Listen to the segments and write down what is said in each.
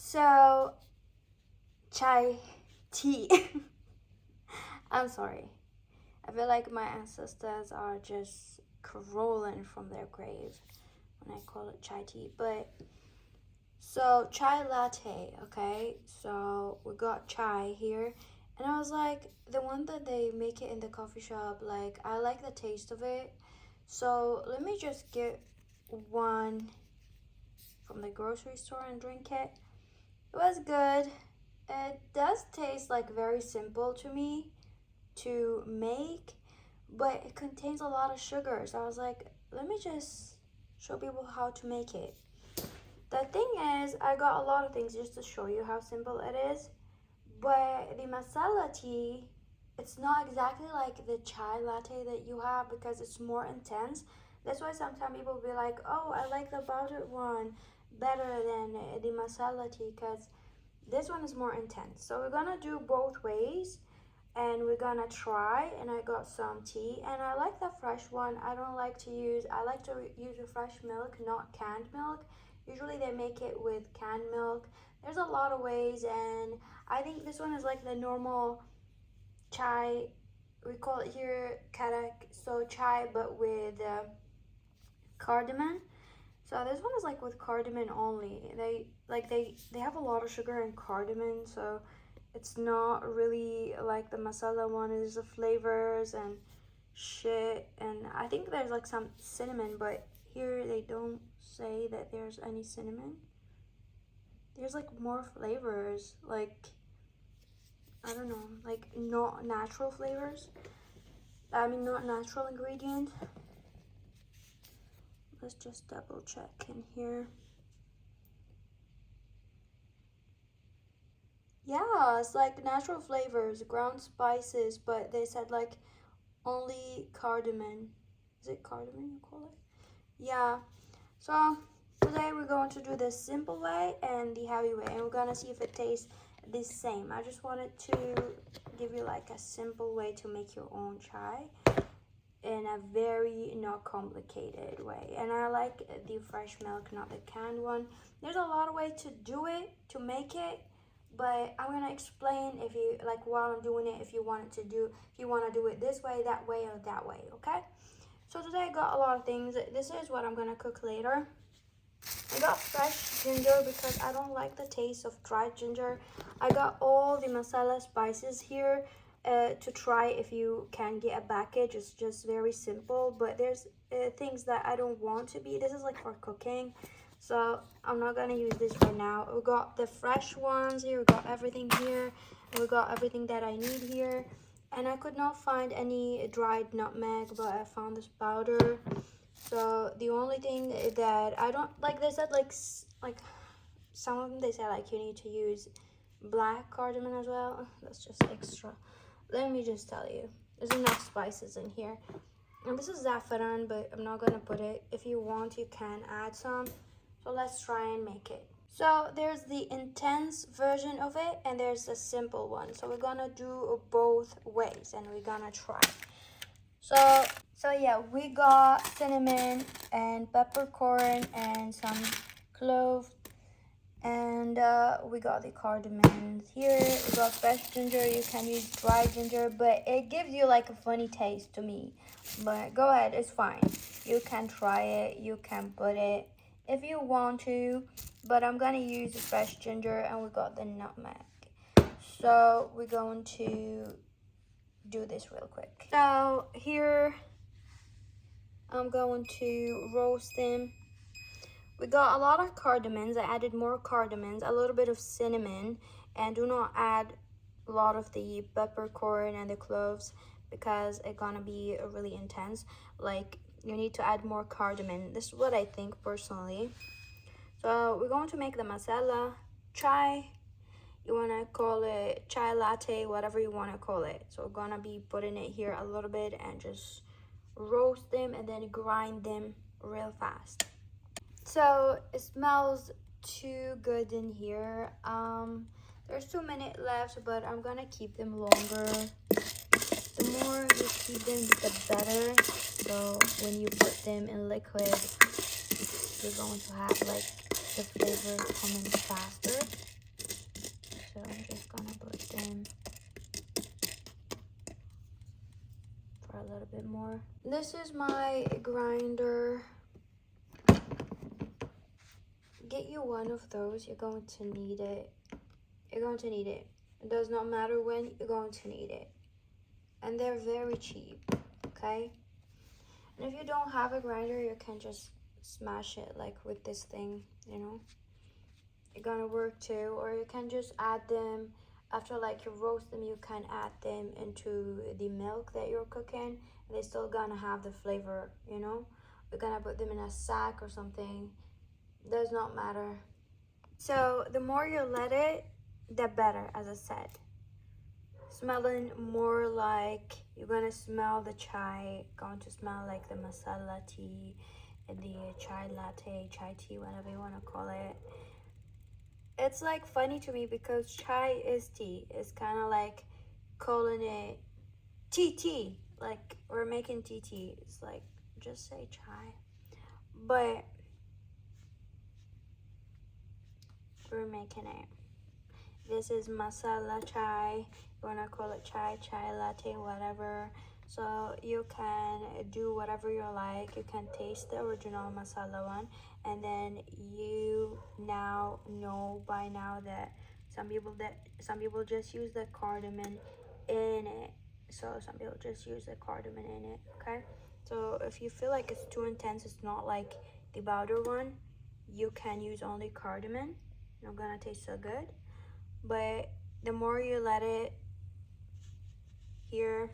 So, chai tea. I'm sorry. I feel like my ancestors are just crawling from their grave when I call it chai tea. But so chai latte, okay? So we got chai here, and I was like, the one that they make it in the coffee shop, like I like the taste of it. So let me just get one from the grocery store and drink it. It was good. It does taste like very simple to me to make, but it contains a lot of sugar. So I was like, let me just show people how to make it. The thing is, I got a lot of things just to show you how simple it is. But the masala tea, it's not exactly like the chai latte that you have because it's more intense. That's why sometimes people be like, oh, I like the powdered one better than the masala tea because this one is more intense. So we're gonna do both ways and we're gonna try. And I got some tea and I like the fresh one. I like to use the fresh milk, not canned milk. Usually they make it with canned milk. There's a lot of ways, and I think this one is like the normal chai. We call it here karak, so chai but with cardamom. So this one is like with cardamom only. They have a lot of sugar and cardamom, so it's not really like the masala one. There's the flavors and shit, and I think there's like some cinnamon, but here they don't say that there's any cinnamon. There's like more flavors, like I don't know, like not natural flavors. I mean, not natural ingredients. Let's just double check in here. Yeah, it's like natural flavors, ground spices, but they said like only cardamom. Is it cardamom you call it? Yeah. So today we're going to do the simple way and the heavy way, and we're gonna see if it tastes the same. I just wanted to give you like a simple way to make your own chai in a very not complicated way. And I like the fresh milk, not the canned one. There's a lot of ways to do it, to make it, but I'm gonna explain if you like while I'm doing it, if you want to do it this way, that way, or that way, okay? So today I got a lot of things. This is what I'm gonna cook later. I got fresh ginger because I don't like the taste of dried ginger. I got all the masala spices here to try if you can get a package. It's just very simple, but there's things that I don't want to be. This is like for cooking, so I'm not gonna use this right now. We got the fresh ones here. We got everything here. We got everything that I need here. And I could not find any dried nutmeg, but I found this powder. So the only thing that I don't like, they said like some of them they said like you need to use black cardamom as well. That's just extra. Let me just tell you, there's enough spices in here. And this is saffron, but I'm not gonna put it. If you want, you can add some. So let's try and make it. So there's the intense version of it and there's the simple one. So we're gonna do both ways and we're gonna try. So yeah, we got cinnamon and peppercorn and some clove, and we got the cardamom here. We got fresh ginger. You can use dry ginger, but it gives you like a funny taste to me. But go ahead, it's fine. You can try it. You can put it if you want to, but I'm gonna use the fresh ginger, and we got the nutmeg. So we're going to do this real quick. So here I'm going to roast them. We got a lot of cardamoms. I added more cardamoms, a little bit of cinnamon, and do not add a lot of the peppercorn and the cloves because it's gonna be really intense. Like, you need to add more cardamom. This is what I think personally. So we're going to make the masala chai. You want to call it chai latte, whatever you want to call it. So we're gonna be putting it here a little bit and just roast them and then grind them real fast. So it smells too good in here. There's 2 minutes left, but I'm gonna keep them longer. The more you keep them, the better. So when you put them in liquid, you're going to have like the flavor coming faster. so I'm just gonna put them for a little bit more. This is my grinder. Get you one of those. You're going to need it. You're going to need it. It does not matter when, you're going to need it. And they're very cheap, okay? And if you don't have a grinder, you can just smash it like with this thing, you know? It's gonna work too. Or you can just add them after like you roast them, you can add them into the milk that you're cooking, and they're still gonna have the flavor, you know? You're gonna put them in a sack or something. Does not matter. So the more you let it, the better, as I said. Smelling more like, you're gonna smell the chai, going to smell like the masala tea and the chai latte, chai tea, whatever you wanna call it. It's like funny to me because chai is tea. It's kind of like calling it tea, like we're making tea. It's like, just say chai. But we're making it. This is masala chai. You wanna call it chai latte, whatever. So you can do whatever you like. You can taste the original masala one, and then you now know by now that some people just use the cardamom in it. So some people just use the cardamom in it. Okay. So if you feel like it's too intense, it's not like the powder one, you can use only cardamom. Not gonna taste so good. But the more you let it here,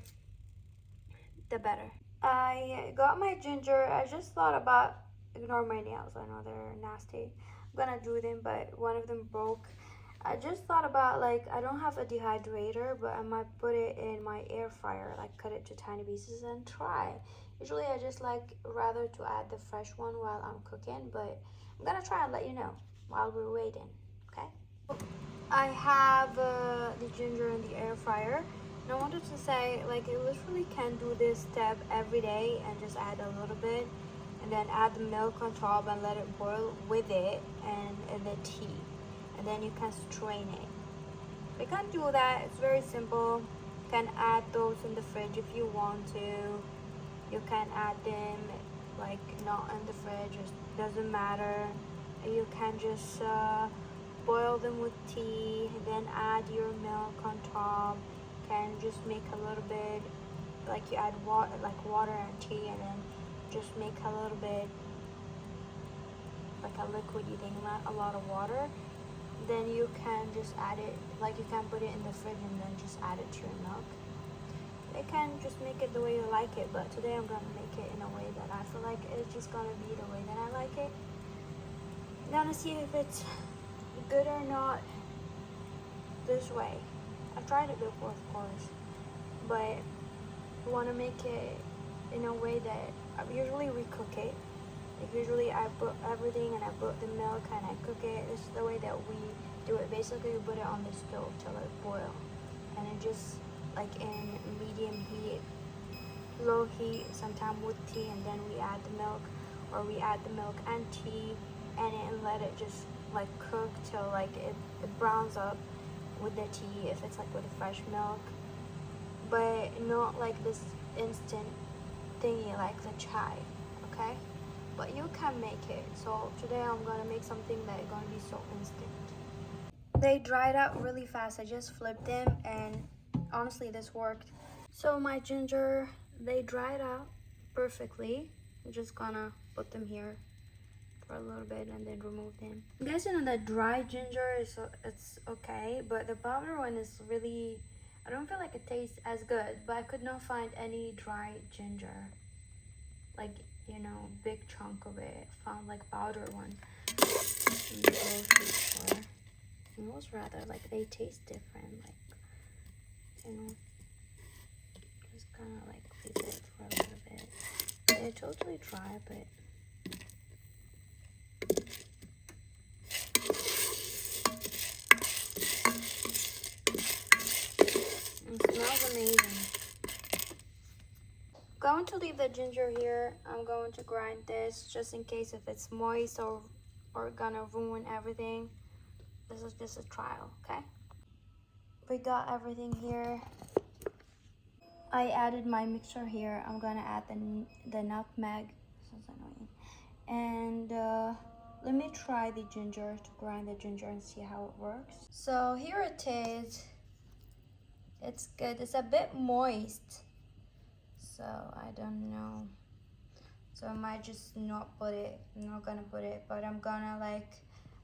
the better. I got my ginger. I just thought about, ignore my nails, I know they're nasty. I'm gonna do them, but one of them broke. I just thought about, like, I don't have a dehydrator, but I might put it in my air fryer, like cut it to tiny pieces and try. Usually I just like rather to add the fresh one while I'm cooking, but I'm gonna try and let you know while we're waiting, okay? I have the ginger in the air fryer. And I wanted to say, like, you literally can do this step every day and just add a little bit, and then add the milk on top and let it boil with it and the tea. And then you can strain it. You can do that. It's very simple. You can add those in the fridge if you want to. You can add them like not in the fridge. It doesn't matter. You can just boil them with tea, then add your milk on top. Can just make a little bit, like you add water, like water and tea, and then just make a little bit like a liquidy thing, not a lot of water. Then you can just add it, like you can put it in the fridge and then just add it to your milk. You can just make it the way you like it, but today I'm gonna make it in a way that I feel like it's just gonna be the way that I like it. I'm gonna see if it's good or not this way. I've tried it before, of course, but I want to make it in a way that usually we cook it. Like usually I put everything and I put the milk and I cook it. This is the way that we do it. Basically, we put it on the stove till it boils, and it just like in medium heat, low heat, sometimes with tea, and then we add the milk, or we add the milk and tea and let it just like cook till like it browns up with the tea if it's like with fresh milk, but not like this instant thingy like the chai, okay? But you can make it. So today I'm gonna make something that's gonna be so instant. They dried out really fast. I just flipped them and honestly this worked. So my ginger, they dried out perfectly. I'm just gonna put them here for a little bit and then remove them. I'm guessing that dry ginger is it's okay, but the powder one is really, I don't feel like it tastes as good, but I could not find any dry ginger, like, you know, big chunk of it. I found like powder one in the grocery store. And those rather like they taste different, like, you know, just kind of like leave it for a little bit. They're totally dry, but it smells amazing. I'm going to leave the ginger here. I'm going to grind this just in case if it's moist or gonna ruin everything. This is just a trial, okay? we got everything here. I added my mixture here. I'm gonna add the nutmeg. This is annoying. And let me try the ginger, to grind the ginger and see how it works. So here it is. It's good. It's a bit moist, so I don't know. So I might just not put it. I'm not gonna put it, but I'm gonna like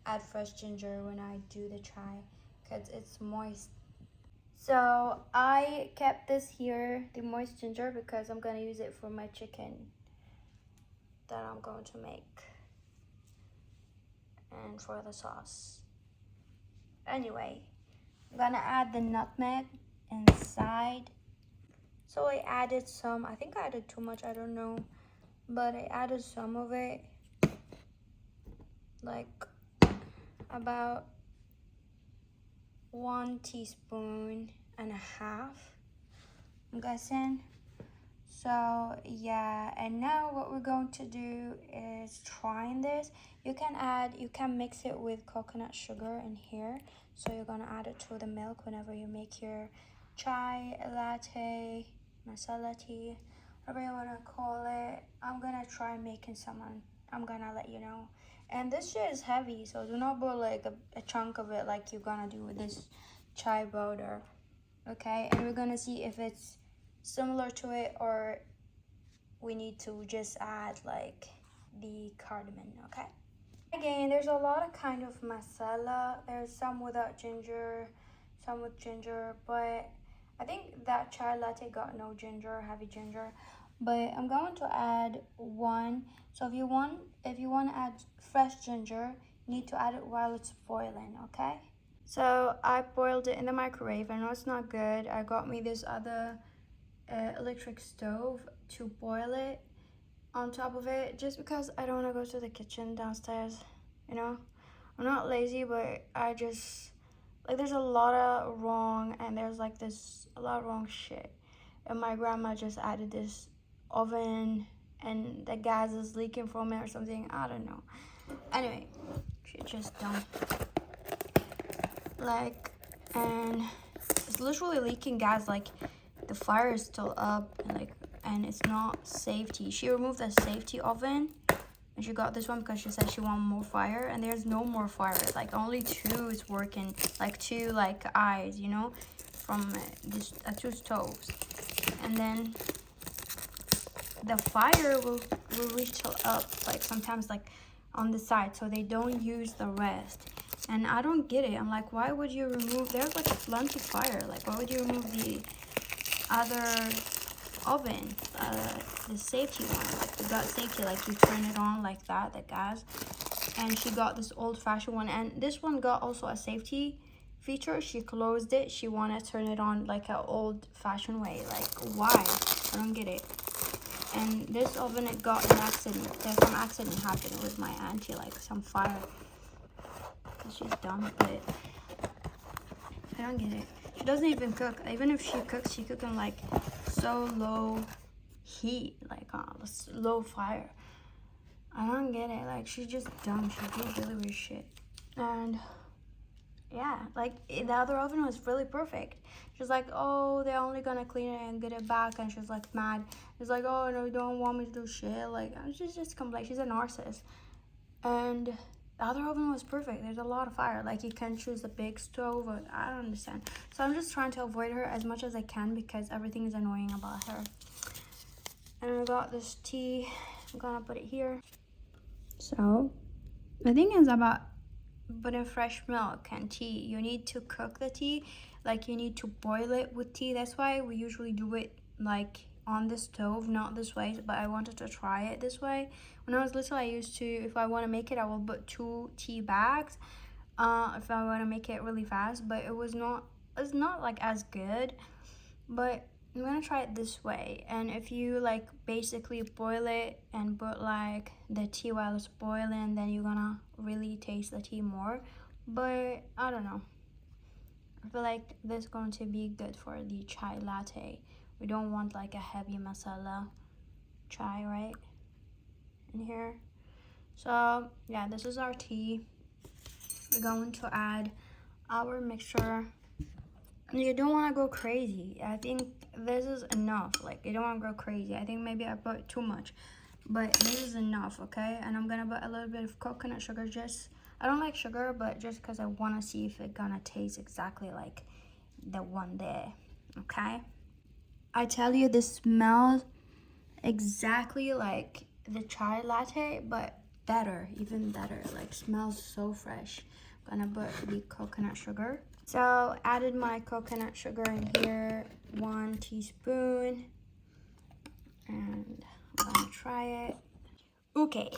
add fresh ginger when I do the chai because it's moist. So I kept this here, the moist ginger, because I'm gonna use it for my chicken that I'm going to make and for the sauce. Anyway, I'm gonna add the nutmeg inside. So I added some, I think I added too much, I don't know, but I added some of it, like about 1.5 teaspoons, I'm guessing. So yeah, and now what we're going to do is trying this. You can mix it with coconut sugar in here. So you're gonna add it to the milk whenever you make your chai, latte, masala tea, whatever you wanna call it. I'm gonna try making some and I'm gonna let you know. And this shit is heavy, so do not put like a chunk of it like you're gonna do with this chai powder. Okay, and we're gonna see if it's similar to it or we need to just add like the cardamom. Okay, again, there's a lot of kind of masala. There's some without ginger, some with ginger, but I think that chai latte got no ginger, heavy ginger, but I'm going to add one. So if you want to add fresh ginger, you need to add it while it's boiling. Okay, so I boiled it in the microwave. I know it's not good. I got me this other electric stove to boil it on top of it, just because I don't want to go to the kitchen downstairs, you know. I'm not lazy, but I just like there's a lot of wrong, and there's like a lot of wrong shit, and my grandma just added this oven and the gas is leaking from it or something, I don't know. Anyway, she's just dumb, like, and it's literally leaking gas, like the fire is still up, and it's not safety. She removed the safety oven and she got this one because she said she wanted more fire, and there's no more fire. Like only two is working, like two like eyes, you know, from this two stoves. And then the fire will reach till up, like sometimes like on the side, so they don't use the rest. And I don't get it. I'm like, why would you remove, there's like plenty of fire, like why would you remove the other oven, the safety one, like the got safety, like you turn it on like that, the gas. And she got this old-fashioned one, and this one got also a safety feature. She closed it. She wanted to turn it on like an old-fashioned way. Like, why? I don't get it. And this oven, it got an accident. There's some accident happened with my auntie, like some fire. She's dumb, but I don't get it. She doesn't even cook. Even if she cooks, she cooks on like so low heat, like on low fire. I don't get it. Like, she's just dumb. She does really weird shit. And yeah, like the other oven was really perfect. She's like, oh, they're only gonna clean it and get it back, and she's like mad. She's like, oh no, you don't want me to do shit. Like, she's just complaining. She's a narcissist. And the other oven was perfect. There's a lot of fire. Like, you can choose a big stove. Or, I don't understand. So I'm just trying to avoid her as much as I can because everything is annoying about her. And I got this tea. I'm gonna put it here. So the thing is about putting fresh milk and tea, you need to cook the tea. Like, you need to boil it with tea. That's why we usually do it like on the stove, not this way, but I wanted to try it this way. When I was little, I used to, if I want to make it, I will put 2 tea bags if I want to make it really fast, but it's not like as good. But I'm gonna try it this way. And if you like basically boil it and put like the tea while it's boiling, then you're gonna really taste the tea more. But I don't know, I feel like this is going to be good for the chai latte. We don't want like a heavy masala chai, right, in here. So yeah, this is our tea. We're going to add our mixture You don't want to go crazy. I think this is enough. Like, you don't want to go crazy. I think maybe I put too much, but this is enough, okay? And I'm gonna put a little bit of coconut sugar. Just, I don't like sugar, but just because I want to see if it's gonna taste exactly like the one there, okay? I tell you, this smells exactly like the chai latte, but better, even better. Like, smells so fresh. I'm gonna put the coconut sugar. So added my coconut sugar in here, 1 teaspoon, and I'm gonna try it. Okay.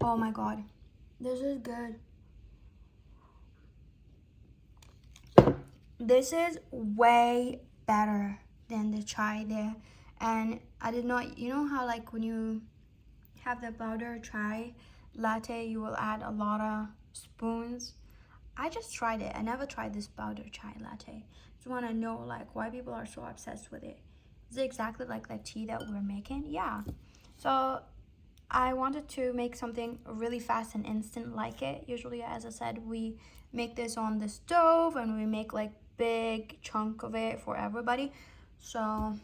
Oh my god, this is good. This is way better than the chai there. And I did not, you know how like when you have the powder chai latte, you will add a lot of spoons. I just tried it. I never tried this powder chai latte. Just want to know like why people are so obsessed with it. Is it exactly like the tea that we're making? Yeah. So I wanted to make something really fast and instant like it. Usually, as I said, we make this on the stove and we make like big chunk of it for everybody. So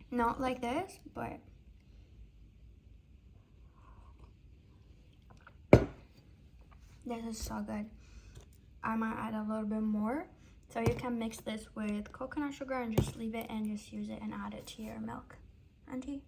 not like this, but this is so good. I might add a little bit more. So you can mix this with coconut sugar and just leave it and just use it and add it to your milk and tea.